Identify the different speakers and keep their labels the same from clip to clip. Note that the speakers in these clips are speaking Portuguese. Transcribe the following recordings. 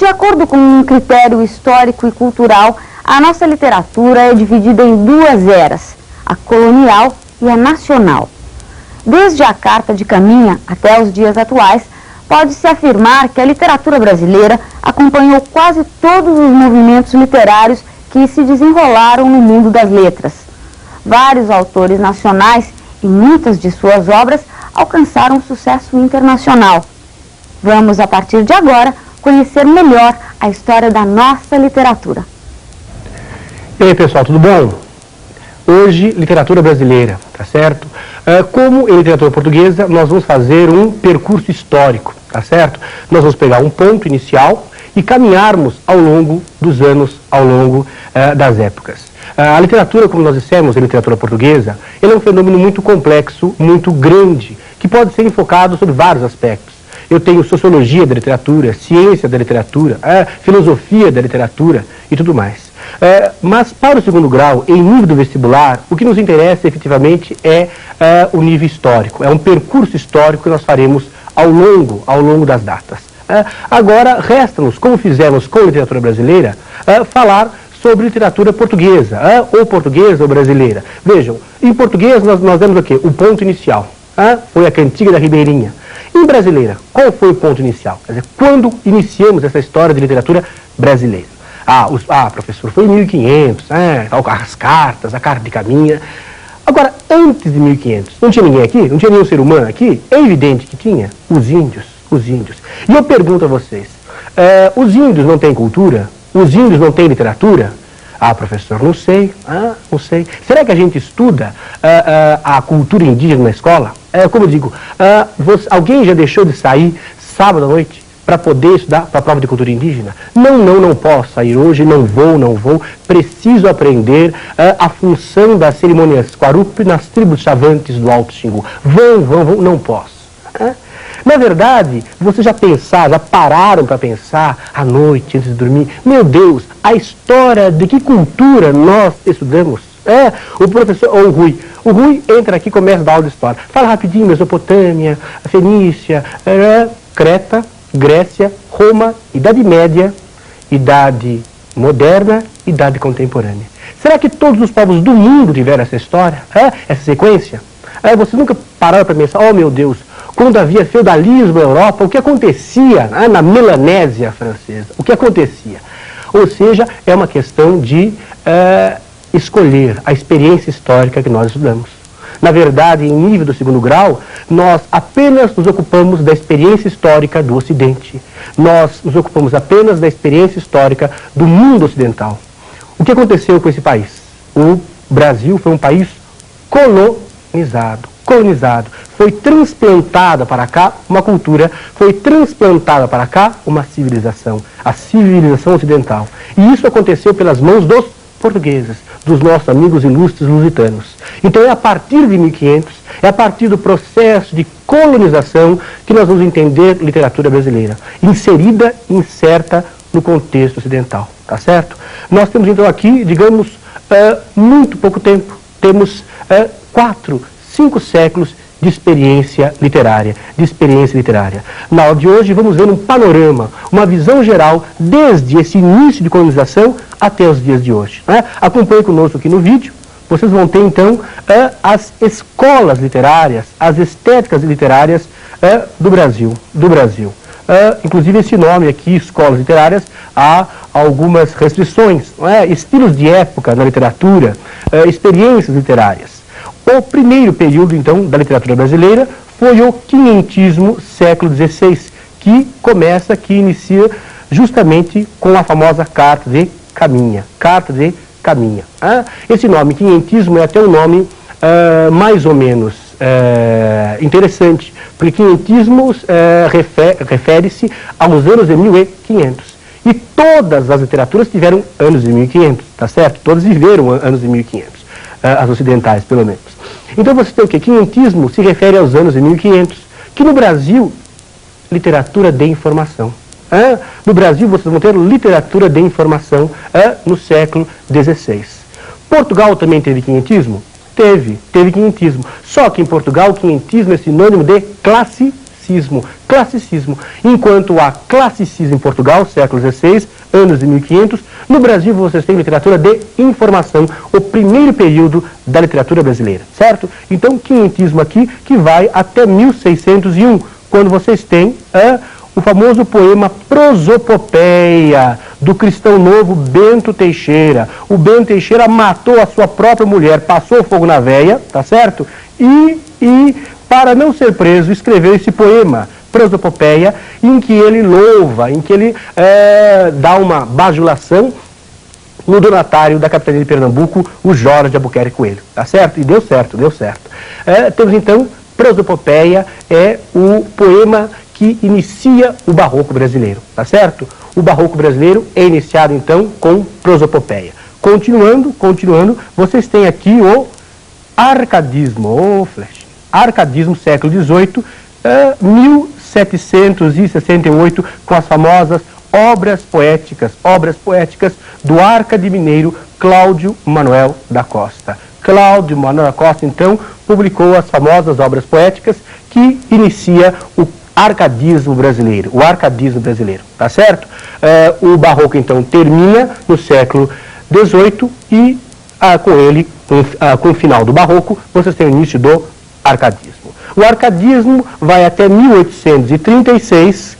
Speaker 1: De acordo com um critério histórico e cultural, a nossa literatura é dividida em duas eras, a colonial e a nacional. Desde a Carta de Caminha até os dias atuais, pode-se afirmar que a literatura brasileira acompanhou quase todos os movimentos literários que se desenrolaram no mundo das letras. Vários autores nacionais e muitas de suas obras alcançaram sucesso internacional. Vamos, a partir de agora, conhecer melhor a história da nossa literatura.
Speaker 2: E aí, pessoal, tudo bom? Hoje, literatura brasileira, tá certo? Como em literatura portuguesa, nós vamos fazer um percurso histórico, tá certo? Nós vamos pegar um ponto inicial e caminharmos ao longo dos anos, ao longo das épocas. A literatura, como nós dissemos, a literatura portuguesa, ele é um fenômeno muito complexo, muito grande, que pode ser enfocado sobre vários aspectos. Eu tenho sociologia da literatura, ciência da literatura, filosofia da literatura e tudo mais. Mas para o segundo grau, em nível do vestibular, o que nos interessa efetivamente é o nível histórico. É um percurso histórico que nós faremos ao longo das datas. Agora, resta-nos, como fizemos com a literatura brasileira, falar sobre literatura portuguesa, ou brasileira. Vejam, em português nós temos o quê? O ponto inicial. Foi a Cantiga da Ribeirinha. Em brasileira, qual foi o ponto inicial? Quer dizer, quando iniciamos essa história de literatura brasileira? Professor, foi em 1500, as cartas, a Carta de Caminha. Agora, antes de 1500, não tinha ninguém aqui? Não tinha nenhum ser humano aqui? É evidente que tinha os índios. E eu pergunto a vocês, os índios não têm cultura? Os índios não têm literatura? Professor, não sei. Será que a gente estuda a cultura indígena na escola? Como eu digo, alguém já deixou de sair sábado à noite para poder estudar para a prova de cultura indígena? Não posso sair hoje, não vou. Preciso aprender a função das cerimônias Quarupi nas tribos chavantes do Alto Xingu. Vão, não posso. Na verdade, vocês já pararam para pensar à noite, antes de dormir? Meu Deus, a história de que cultura nós estudamos? O professor, ou o Rui entra aqui e começa a dar aula de história. Fala rapidinho, Mesopotâmia, Fenícia, Creta, Grécia, Roma, Idade Média, Idade Moderna, Idade Contemporânea. Será que todos os povos do mundo tiveram essa história? Essa sequência? Vocês nunca pararam para pensar, oh meu Deus, quando havia feudalismo na Europa, o que acontecia na Melanésia francesa? O que acontecia? Ou seja, é uma questão de escolher a experiência histórica que nós estudamos. Na verdade, em nível do segundo grau, nós apenas nos ocupamos da experiência histórica do Ocidente. Nós nos ocupamos apenas da experiência histórica do mundo ocidental. O que aconteceu com esse país? O Brasil foi um país colonizado. Foi transplantada para cá uma cultura, foi transplantada para cá uma civilização, a civilização ocidental. E isso aconteceu pelas mãos dos portugueses, dos nossos amigos ilustres lusitanos. Então é a partir de 1500, é a partir do processo de colonização que nós vamos entender literatura brasileira, inserta no contexto ocidental, tá certo? Nós temos então aqui, digamos, muito pouco tempo, temos 5 séculos de experiência literária, Na aula de hoje vamos ver um panorama, uma visão geral, desde esse início de colonização até os dias de hoje. Acompanhe conosco aqui no vídeo, vocês vão ter então as escolas literárias, as estéticas literárias do Brasil. Inclusive esse nome aqui, escolas literárias, há algumas restrições, estilos de época na literatura, experiências literárias. O primeiro período, então, da literatura brasileira foi o quinhentismo, século XVI, que inicia justamente com a famosa Carta de Caminha. Esse nome, quinhentismo, é até um nome mais ou menos interessante, porque quinhentismo refere-se aos anos de 1500. E todas as literaturas tiveram anos de 1500, tá certo? Todas viveram anos de 1500, as ocidentais, pelo menos. Então você tem o quê? Quinhentismo se refere aos anos de 1500, que no Brasil, literatura de informação. No Brasil vocês vão ter literatura de informação no século XVI. Portugal também teve quinhentismo? Teve quinhentismo. Só que em Portugal o quinhentismo é sinônimo de classicismo. classicismo. Enquanto há classicismo em Portugal, século XVI, anos de 1500, no Brasil vocês têm literatura de informação, o primeiro período da literatura brasileira, certo? Então, quinhentismo aqui, que vai até 1601, quando vocês têm o famoso poema Prosopopeia, do cristão novo Bento Teixeira. O Bento Teixeira matou a sua própria mulher, passou fogo na veia, tá certo? E para não ser preso, escreveu esse poema, Prosopopeia, em que ele louva, em que ele dá uma bajulação no donatário da capitania de Pernambuco, o Jorge de Albuquerque Coelho, tá certo? E deu certo, deu certo. Temos então, Prosopopeia é o poema que inicia o barroco brasileiro, tá certo? O barroco brasileiro é iniciado então com Prosopopeia. Continuando, vocês têm aqui o arcadismo, arcadismo século XVIII, 1768, com as famosas obras poéticas do Arcade Mineiro Cláudio Manuel da Costa. Cláudio Manuel da Costa, então, publicou as famosas obras poéticas que inicia o arcadismo brasileiro, tá certo? O barroco, então, termina no século XVIII e, com ele, com o final do barroco, vocês têm o início do arcadismo. O arcadismo vai até 1836,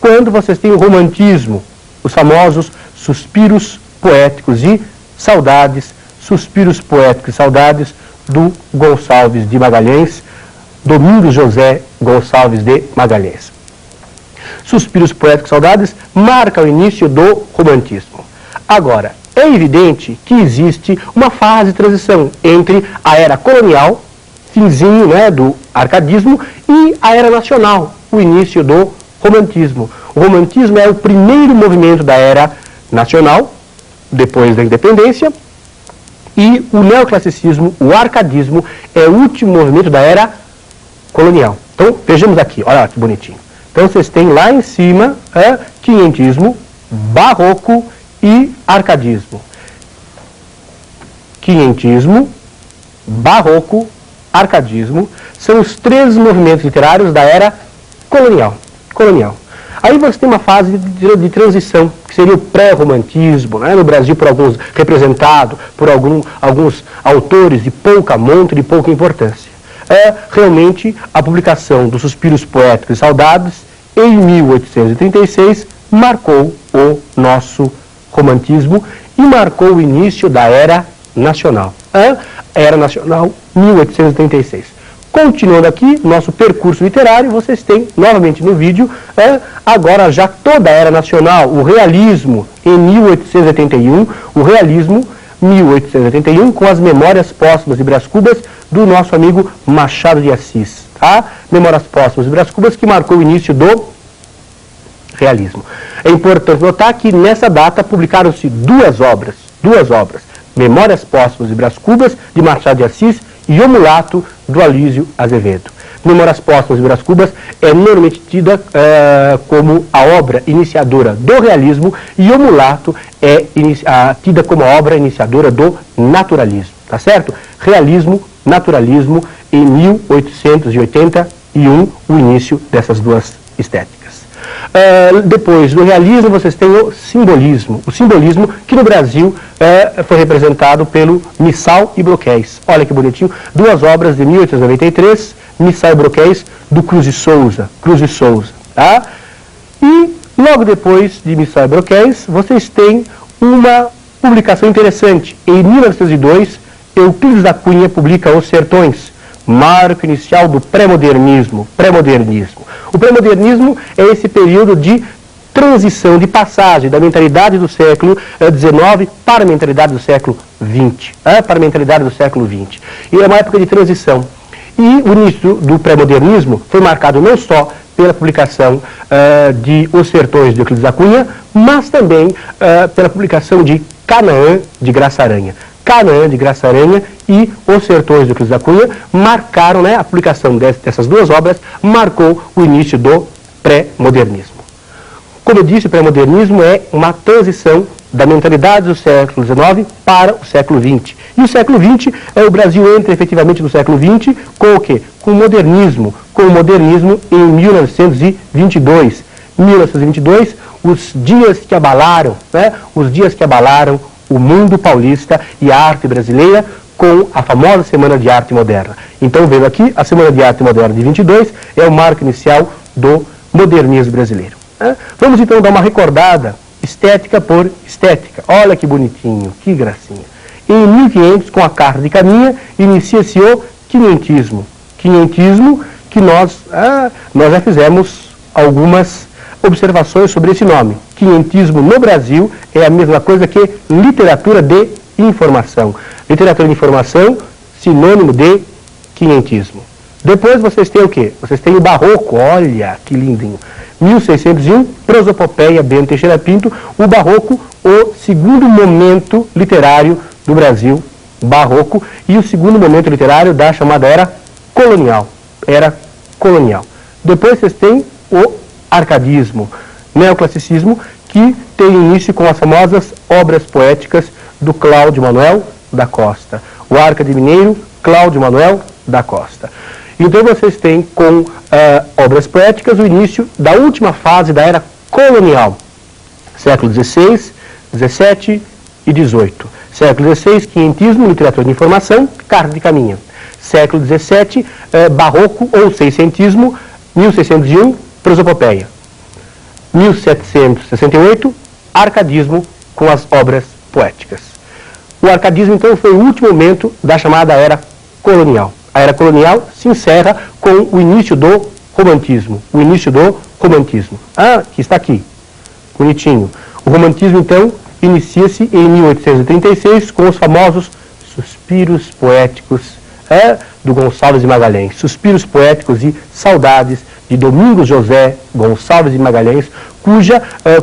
Speaker 2: quando vocês têm o romantismo, os famosos suspiros poéticos e saudades, do Gonçalves de Magalhães, Domingos José Gonçalves de Magalhães. Suspiros poéticos e saudades marca o início do romantismo. Agora, é evidente que existe uma fase de transição entre a era colonial, finzinho, né, do arcadismo, e a era nacional, o início do romantismo. O romantismo é o primeiro movimento da era nacional, depois da independência, e o neoclassicismo, o arcadismo, é o último movimento da era colonial. Então, vejamos aqui, olha que bonitinho. Então, vocês têm lá em cima quinhentismo, barroco e arcadismo. Quinhentismo, barroco, arcadismo, são os três movimentos literários da era colonial. Aí você tem uma fase de transição, que seria o pré-romantismo, né, no Brasil representado por alguns autores de pouca monta, de pouca importância. Realmente a publicação dos Suspiros Poéticos e Saudades, em 1836, marcou o nosso romantismo e marcou o início da Era Nacional. Era Nacional, 1836. Continuando aqui, nosso percurso literário, vocês têm novamente no vídeo, agora já toda a Era Nacional, o realismo em 1881, o realismo 1881, com as Memórias Póstumas de Brás Cubas, do nosso amigo Machado de Assis. Tá? Memórias Póstumas de Brás Cubas, que marcou o início do realismo. É importante notar que nessa data publicaram-se duas obras. Memórias Póstumas de Brás Cubas, de Machado de Assis, e O Mulato, do Alísio Azevedo. Memórias Póstumas de Brás Cubas é normalmente tida como a obra iniciadora do realismo, e O Mulato é tida como a obra iniciadora do naturalismo, tá certo? Realismo, naturalismo, em 1881, o início dessas duas estéticas. Depois do realismo, vocês têm o simbolismo que no Brasil foi representado pelo Missal e Broquéis. Olha que bonitinho, duas obras de 1893, Missal e Broquéis, do Cruz de Souza, tá? E logo depois de Missal e Broquéis, vocês têm uma publicação interessante. Em 1902, Euclides da Cunha publica Os Sertões, marco inicial do pré-modernismo. O pré-modernismo é esse período de transição, de passagem da mentalidade do século XIX para a mentalidade do século XX. E é uma época de transição. E o início do pré-modernismo foi marcado não só pela publicação de Os Sertões de Euclides da Cunha, mas também pela publicação de Canaã de Graça Aranha. E Os Sertões de Euclides da Cunha marcaram, a publicação dessas duas obras marcou o início do pré-modernismo. Como eu disse, o pré-modernismo é uma transição da mentalidade do século XIX para o século XX. E o século XX, o Brasil entra efetivamente no século XX com o quê? Com o modernismo em 1922. 1922, os dias que abalaram, os dias que abalaram o mundo paulista e a arte brasileira com a famosa Semana de Arte Moderna. Então, vendo aqui, a Semana de Arte Moderna de 22 é o marco inicial do modernismo brasileiro. Vamos então dar uma recordada, estética por estética. Olha que bonitinho, que gracinha. Em 1500, com a Carta de Caminha, inicia-se o quinhentismo. Quinhentismo que nós já fizemos algumas observações sobre esse nome. Quinhentismo no Brasil é a mesma coisa que literatura de informação. Literatura de informação, sinônimo de quinhentismo. Depois vocês têm o quê? Vocês têm o barroco, olha que lindinho. 1601, prosopopeia, Bento Teixeira Pinto, o barroco, o segundo momento literário do Brasil, barroco, e o segundo momento literário da chamada Era Colonial. Era Colonial. Depois vocês têm o arcadismo, neoclassicismo, que tem início com as famosas obras poéticas do Cláudio Manuel da Costa. O Arcade Mineiro, Cláudio Manuel da Costa. Então vocês têm com obras poéticas o início da última fase da Era Colonial. Século XVI, XVII e XVIII. Século XVI, quinhentismo, literatura de informação, Carta de Caminha. Século XVII, barroco ou seiscentismo, 1601, prosopopeia. 1768, arcadismo com as obras poéticas. O arcadismo, então, foi o último momento da chamada Era Colonial. A Era Colonial se encerra com o início do romantismo. O início do romantismo. Que está aqui. Bonitinho. O romantismo, então, inicia-se em 1836 com os famosos suspiros poéticos do Gonçalves de Magalhães. Suspiros poéticos e saudades de Domingos José Gonçalves de Magalhães,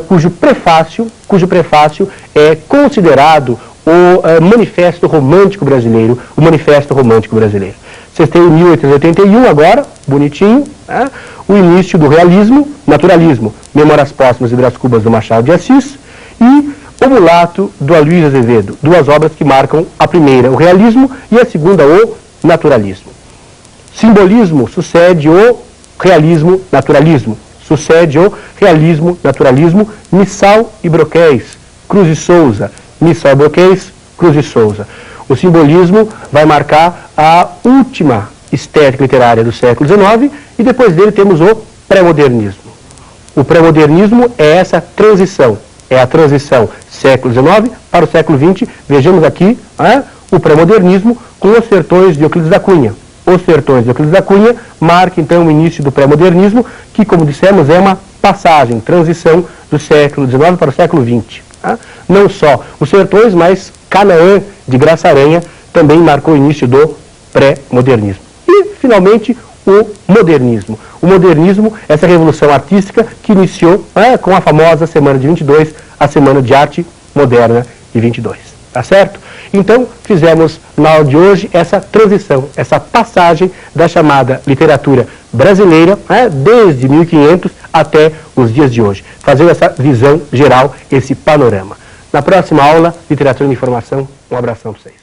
Speaker 2: cujo prefácio é considerado o Manifesto Romântico Brasileiro, o Manifesto Romântico Brasileiro. Vocês têm em 1881 agora, bonitinho, o início do realismo, naturalismo, Memórias Póstumas e Brás Cubas do Machado de Assis e O Mulato do Aloysio Azevedo, duas obras que marcam a primeira, o realismo, e a segunda, o naturalismo. Simbolismo sucede o realismo, naturalismo. Sucede o realismo, naturalismo, Missal e Broquéis, Cruz e Souza. Missal e Broquéis, Cruz e Souza. O simbolismo vai marcar a última estética literária do século XIX e depois dele temos o pré-modernismo. O pré-modernismo é essa transição, é a transição século XIX para o século XX. Vejamos aqui o pré-modernismo com os sertões de Euclides da Cunha. Os sertões de Euclides da Cunha marca então o início do pré-modernismo, que, como dissemos, é uma passagem, transição do século XIX para o século XX. Não só os sertões, mas Canaã de Graça Aranha também marcou o início do pré-modernismo. E, finalmente, o modernismo. O modernismo, essa revolução artística que iniciou com a famosa Semana de 22, a Semana de Arte Moderna de 22. Tá certo? Então, fizemos na aula de hoje essa transição, essa passagem da chamada literatura brasileira, desde 1500 até os dias de hoje, fazendo essa visão geral, esse panorama. Na próxima aula, Literatura de Informação, um abração para vocês.